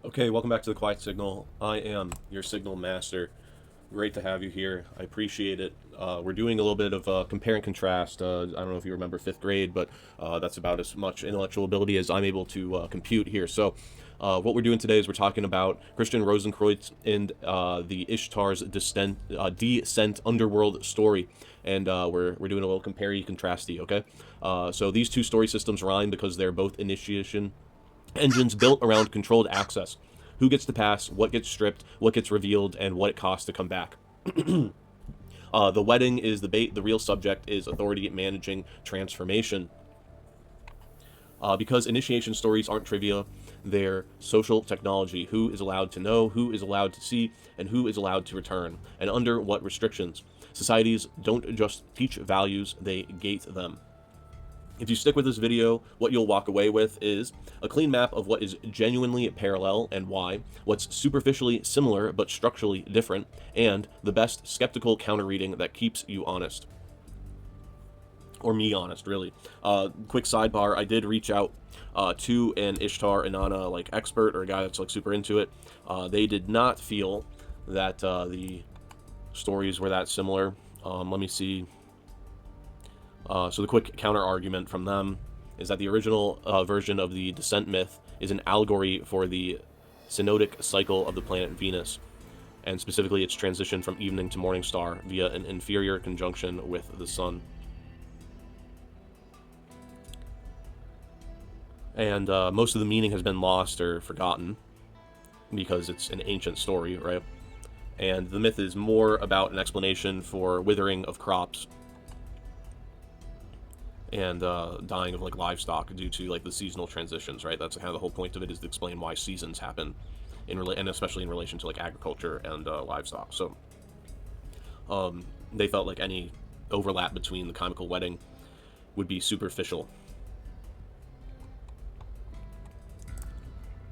Okay, welcome back to the Quiet Signal. I am your Signal Master. Great to have you here. I appreciate it. We're doing a little bit of compare and contrast. I don't know if you remember fifth grade, but that's about as much intellectual ability as I'm able to compute here. So, what we're doing today is we're talking about Christian Rosenkreutz and the Ishtar's descent underworld story, and we're doing a little compare-y, contrasty. Okay, so these two story systems rhyme because they're both initiation engines built around controlled access. Who gets to pass, what gets stripped, what gets revealed, and what it costs to come back. The wedding is the bait, the real subject is authority managing transformation. Because initiation stories aren't trivia, they're social technology. Who is allowed to know, who is allowed to see, and who is allowed to return, and under what restrictions. Societies don't just teach values, they gate them. If you stick with this video, what you'll walk away with is a clean map of what is genuinely parallel and why, what's superficially similar but structurally different, and the best skeptical counter-reading that keeps you honest. Or me honest, really. Quick sidebar, I did reach out to an Ishtar Inanna expert or a guy that's super into it. They did not feel that the stories were that similar. Let me see. So the quick counter-argument from them is that the original version of the Descent myth is an allegory for the synodic cycle of the planet Venus, and specifically its transition from evening to morning star via an inferior conjunction with the sun. And most of the meaning has been lost or forgotten because it's an ancient story, right? And the myth is more about an explanation for withering of crops and dying of livestock due to the seasonal transitions, right? That's kind of the whole point of it, is to explain why seasons happen, and especially in relation to agriculture and livestock. So they felt like any overlap between the Chymical wedding would be superficial.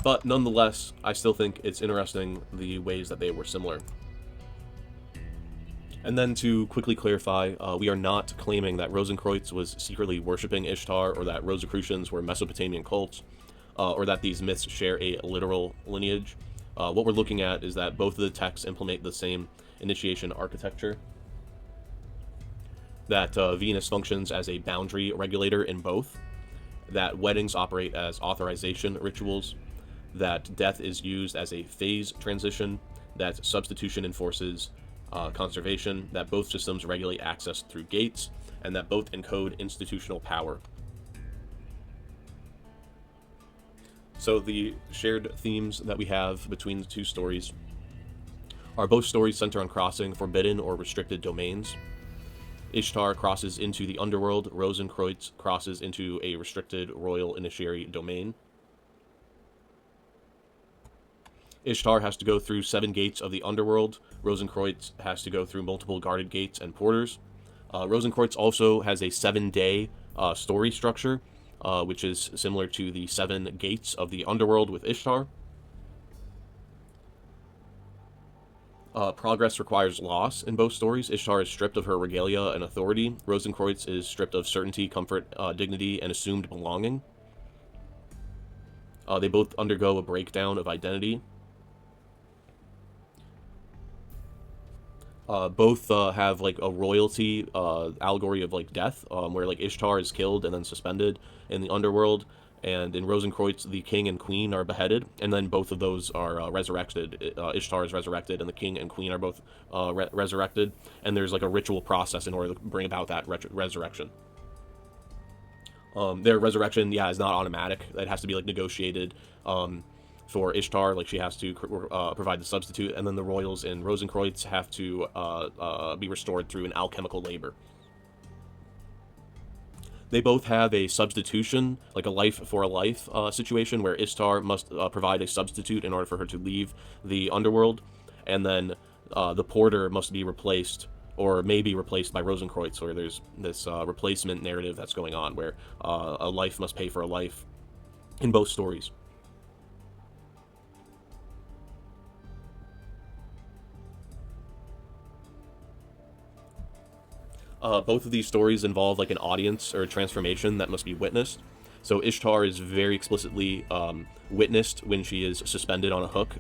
But nonetheless, I still think it's interesting the ways that they were similar. And then to quickly clarify, we are not claiming that Rosenkreutz was secretly worshipping Ishtar, or that Rosicrucians were Mesopotamian cults, or that these myths share a literal lineage. What we're looking at is that both of the texts implement the same initiation architecture, that Venus functions as a boundary regulator in both, that weddings operate as authorization rituals, that death is used as a phase transition, that substitution enforces conservation, that both systems regulate access through gates, and that both encode institutional power. So the shared themes that we have between the two stories are both stories center on crossing forbidden or restricted domains. Ishtar crosses into the underworld, Rosenkreutz crosses into a restricted royal initiatory domain. Ishtar has to go through 7 gates of the underworld. Rosenkreutz has to go through multiple guarded gates and porters. Rosenkreutz also has a 7-day story structure, which is similar to the 7 gates of the underworld with Ishtar. Progress requires loss in both stories. Ishtar is stripped of her regalia and authority. Rosenkreutz is stripped of certainty, comfort, dignity, and assumed belonging. They both undergo a breakdown of identity. Both have a royalty allegory of death, where Ishtar is killed and then suspended in the underworld, and in Rosenkreutz the king and queen are beheaded, and then both of those are resurrected. Ishtar is resurrected and the king and queen are both resurrected, and there's a ritual process in order to bring about that resurrection. Their resurrection, is not automatic. It has to be negotiated for Ishtar. She has to provide the substitute, and then the royals in Rosenkreutz have to be restored through an alchemical labor. They both have a substitution, a life for a life situation, where Ishtar must provide a substitute in order for her to leave the underworld, and then the porter must be replaced, or may be replaced by Rosenkreutz, where there's this replacement narrative that's going on, where a life must pay for a life in both stories. Both of these stories involve an audience or a transformation that must be witnessed. So Ishtar is very explicitly witnessed when she is suspended on a hook,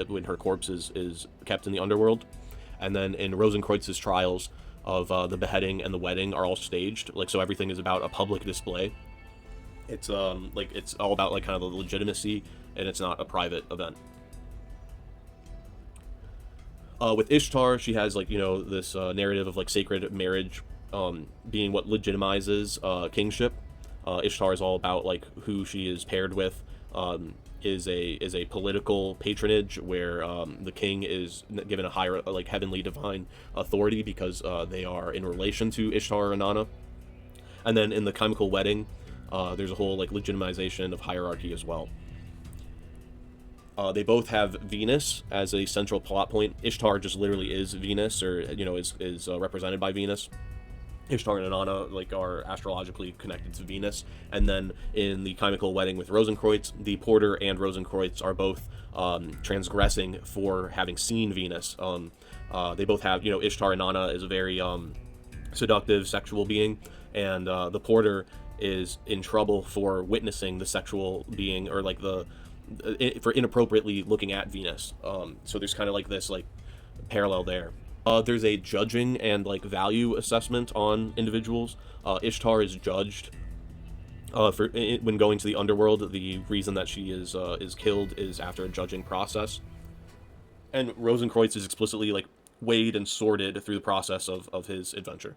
when her corpse is kept in the underworld. And then in Rosenkreutz's trials of the beheading and the wedding are all staged, like, so everything is about a public display. It's like, it's all about like kind of the legitimacy, and it's not a private event. With Ishtar, she has, like, this narrative of like sacred marriage being what legitimizes kingship. Ishtar is all about like who she is paired with. Is a political patronage where the king is given a higher, like, heavenly divine authority because they are in relation to Ishtar or Inanna. And then in the Chymical wedding, there's a whole like legitimization of hierarchy as well. They both have Venus as a central plot point. Ishtar just literally is Venus, or is represented by Venus. Ishtar and Inanna like are astrologically connected to Venus. And then in the Chymical wedding with Rosenkreutz, the porter and Rosenkreutz are both transgressing for having seen Venus. They both have, Ishtar and Inanna is a very seductive sexual being, and the porter is in trouble for witnessing the sexual being, or like for inappropriately looking at Venus. So there's kind of like this like parallel there. There's a judging and like value assessment on individuals. Ishtar is judged when going to the underworld. The reason that she is killed is after a judging process, and Rosenkreutz is explicitly like weighed and sorted through the process of his adventure.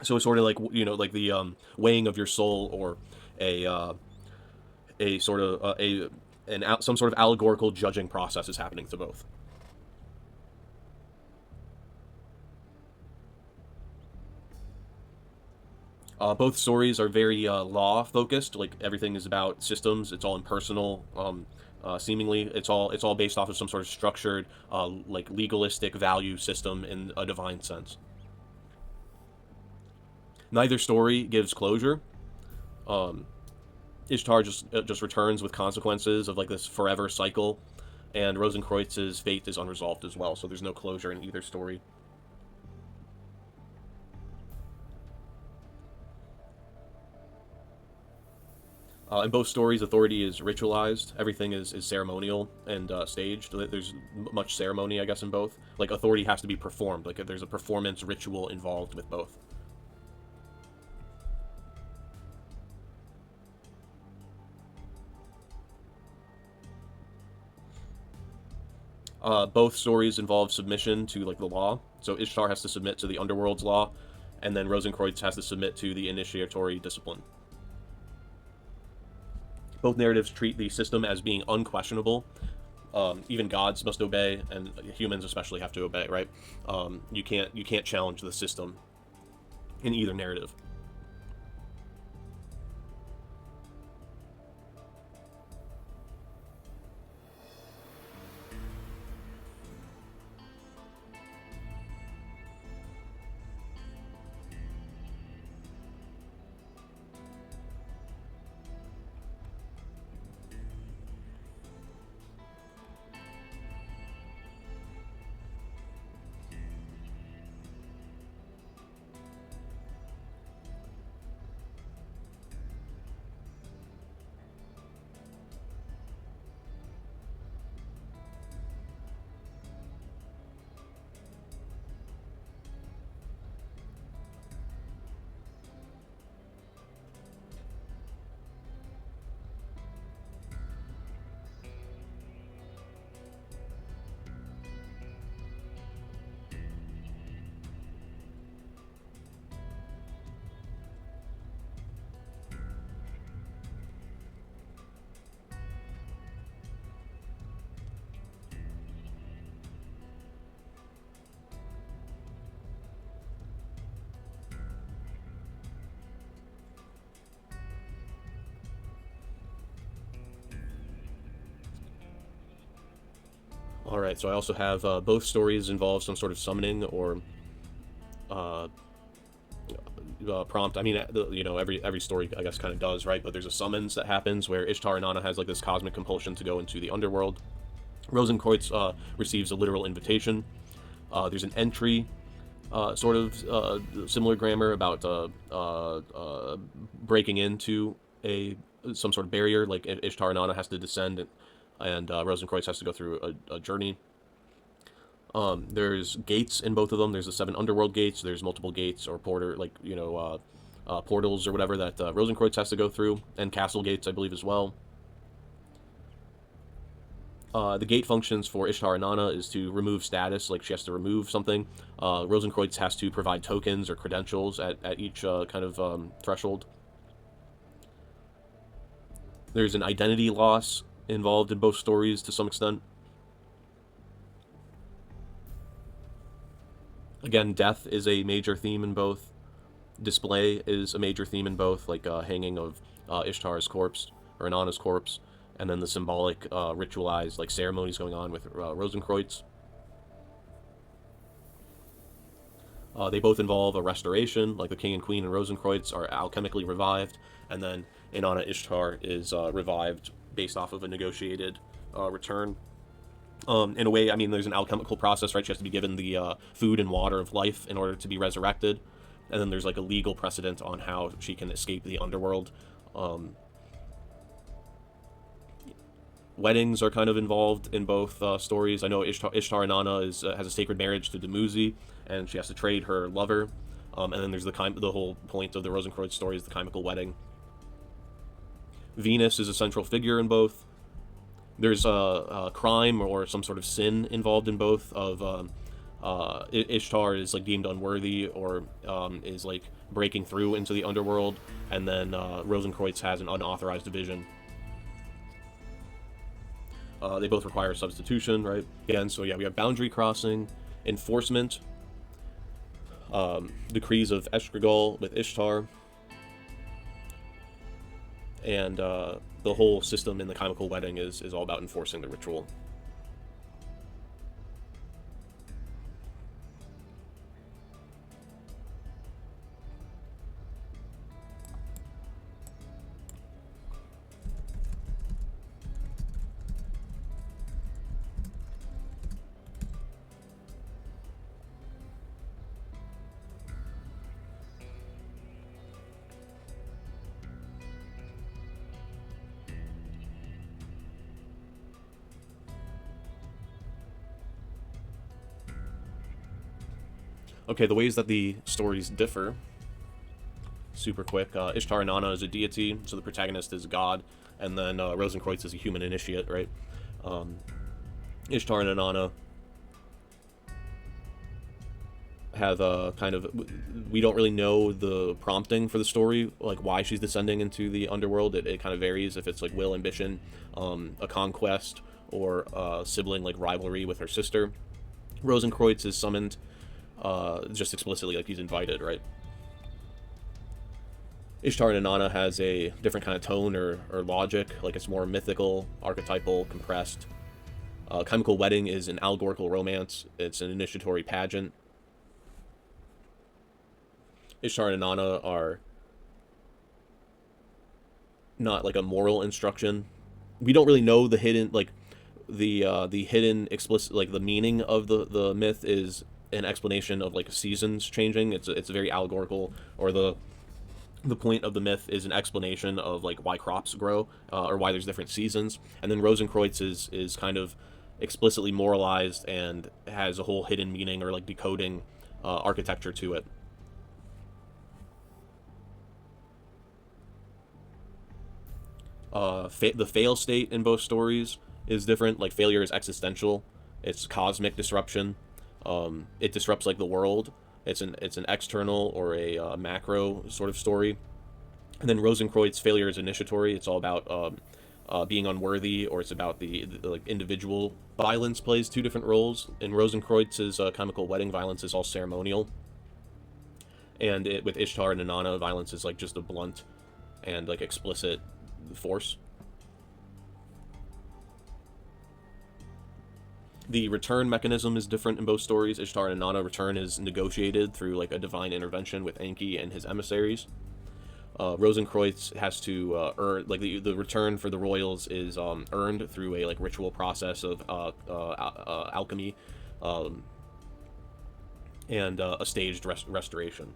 So it's sort of like like the weighing of your soul, or a sort of some sort of allegorical judging process is happening to both. Both stories are very law focused. Like, everything is about systems. It's all impersonal. Seemingly, it's all based off of some sort of structured, like legalistic value system in a divine sense. Neither story gives closure. Ishtar just returns with consequences of like this forever cycle, and Rosenkreutz's fate is unresolved as well. So there's no closure in either story. In both stories, authority is ritualized. Everything is ceremonial and staged. There's much ceremony, I guess, in both. Like, authority has to be performed. Like, there's a performance ritual involved with both. Both stories involve submission to like the law. So Ishtar has to submit to the underworld's law, and then Rosenkreutz has to submit to the initiatory discipline. Both narratives treat the system as being unquestionable. Even gods must obey, and humans especially have to obey, right? You can't challenge the system in either narrative. Alright, so I also have both stories involve some sort of summoning or prompt. I mean, every story, I guess, kind of does, right? But there's a summons that happens where Ishtar Inanna has like this cosmic compulsion to go into the underworld. Rosenkreutz receives a literal invitation. There's an entry, sort of similar grammar about breaking into some sort of barrier. Like Ishtar and Inanna has to descend, and Rosenkreutz has to go through a journey. There's gates in both of them. There's the 7 underworld gates. There's multiple gates or portals or whatever that Rosenkreutz has to go through, and castle gates, I believe, as well. The gate functions for Ishtar and Inanna is to remove status, like she has to remove something. Rosenkreutz has to provide tokens or credentials at each kind of threshold. There's an identity loss involved in both stories to some extent. Again, death is a major theme in both. Display is a major theme in both, like hanging of Ishtar's corpse or Inanna's corpse, and then the symbolic ritualized like ceremonies going on with Rosenkreutz. They both involve a restoration, like the king and queen and Rosenkreutz are alchemically revived, and then Inanna Ishtar is revived based off of a negotiated return. In a way, I mean, there's an alchemical process, right? She has to be given the food and water of life in order to be resurrected. And then there's like a legal precedent on how she can escape the underworld. Weddings are kind of involved in both stories. I know Ishtar Inanna has a sacred marriage to Dumuzi, and she has to trade her lover. And then there's the whole point of the Rosenkreutz story is the Chymical wedding. Venus is a central figure in both. There's a crime or some sort of sin involved in both. Of Ishtar is like deemed unworthy or is like breaking through into the underworld, and then Rosenkreutz has an unauthorized division. They both require substitution, right? Again, so yeah, we have boundary crossing, enforcement, decrees of Escrigal with Ishtar, and the whole system in the Chymical wedding is all about enforcing the ritual. Okay, the ways that the stories differ. Super quick. Ishtar and Inanna is a deity, so the protagonist is a god, and then Rosenkreutz is a human initiate, right? Ishtar and Inanna have a kind of... We don't really know the prompting for the story, like why she's descending into the underworld. It kind of varies if it's like will, ambition, a conquest, or sibling like rivalry with her sister. Rosenkreutz is summoned just explicitly, like he's invited, right? Ishtar and Inanna has a different kind of tone or logic, like it's more mythical, archetypal, compressed. Chymical wedding is an allegorical romance. It's an initiatory pageant. Ishtar and Inanna are not like a moral instruction. We don't really know the hidden, like the hidden explicit, like the meaning of the myth is an explanation of like seasons changing. It's very allegorical, or the point of the myth is an explanation of like why crops grow or why there's different seasons. And then Rosenkreutz is kind of explicitly moralized and has a whole hidden meaning or like decoding architecture to it. The fail state in both stories is different. Like failure is existential. It's cosmic disruption. It disrupts like the world. It's an external or a macro sort of story. And then Rosenkreutz failure is initiatory. It's all about being unworthy, or it's about the like individual. Violence plays two different roles. In Rosenkreutz's Chymical wedding, violence is all ceremonial, and with Ishtar and Inanna, violence is like just a blunt and like explicit force. The return mechanism is different in both stories. Ishtar and Inanna return is negotiated through like a divine intervention with Enki and his emissaries. Rosenkreutz has to earn, like the return for the royals is earned through a like ritual process of alchemy and a staged restoration.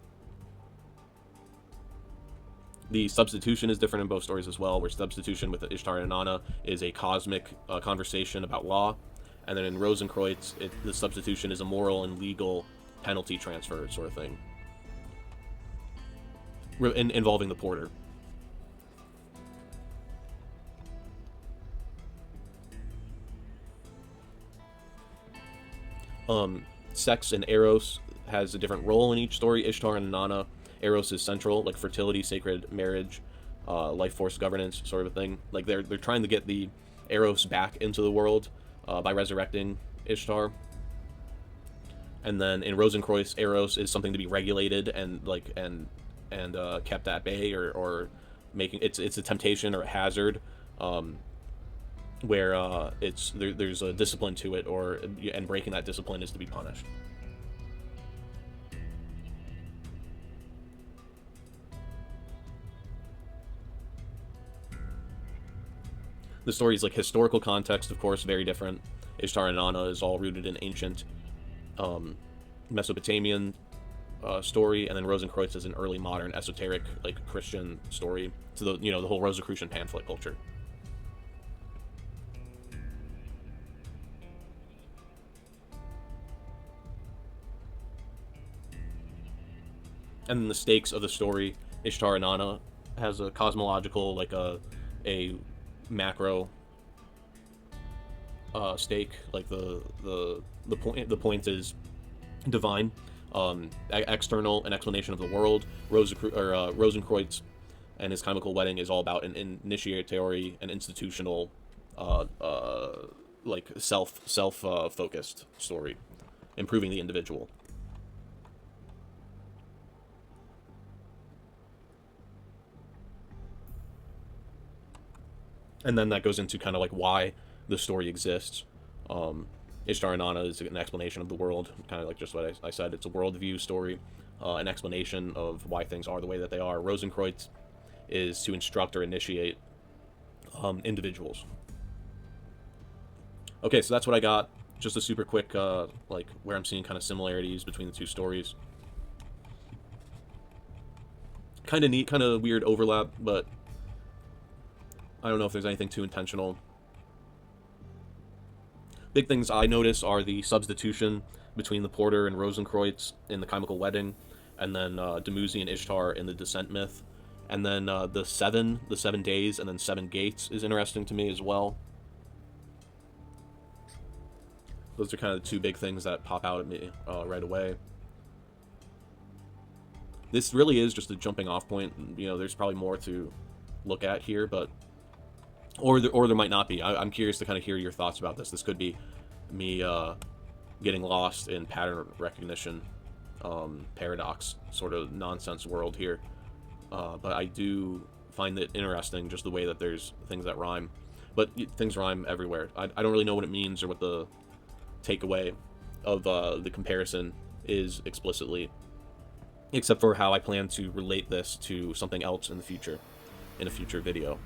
The substitution is different in both stories as well, where substitution with Ishtar and Inanna is a cosmic conversation about law, and then in Rosenkreutz, the substitution is a moral and legal penalty transfer sort of thing, involving the porter. Sex and Eros has a different role in each story. Ishtar and Inanna, Eros is central, like fertility, sacred marriage, life force governance sort of a thing. Like they're trying to get the Eros back into the world by resurrecting Ishtar. And then in Rosenkreutz, Eros is something to be regulated and kept at bay, or making it's a temptation or a hazard, where there's a discipline to it, and breaking that discipline is to be punished. The story's like historical context, of course, very different. Ishtar and Inanna is all rooted in ancient Mesopotamian story, and then Rosenkreutz is an early modern esoteric, like Christian story to the whole Rosicrucian pamphlet culture. And then the stakes of the story, Ishtar and Inanna has a cosmological, like a macro stake, like the point is divine, external, an explanation of the world. Rosenkreutz and his Chymical wedding is all about an initiatory and institutional, like self focused story, improving the individual. And then that goes into kind of like why the story exists. Ishtar and Inanna is an explanation of the world, kind of like just what I said. It's a worldview story, an explanation of why things are the way that they are. Rosenkreutz is to instruct or initiate individuals. Okay, so that's what I got. Just a super quick, like where I'm seeing kind of similarities between the two stories. Kind of neat, kind of weird overlap, but I don't know if there's anything too intentional. Big things I notice are the substitution between the porter and Rosenkreutz in the Chymical wedding, and then Dumuzi and Ishtar in the Descent myth, and then the 7 days, and then 7 gates is interesting to me as well. Those are kind of the two big things that pop out at me right away. This really is just a jumping off point. There's probably more to look at here, but or there might not be. I'm curious to kind of hear your thoughts about this. This could be me getting lost in pattern recognition, paradox sort of nonsense world here. But I do find it interesting, just the way that there's things that rhyme. But things rhyme everywhere. I don't really know what it means or what the takeaway of the comparison is explicitly, except for how I plan to relate this to something else in the future, in a future video.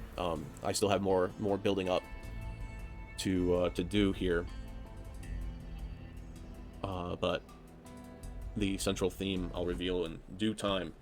I still have more building up to do here, but the central theme I'll reveal in due time.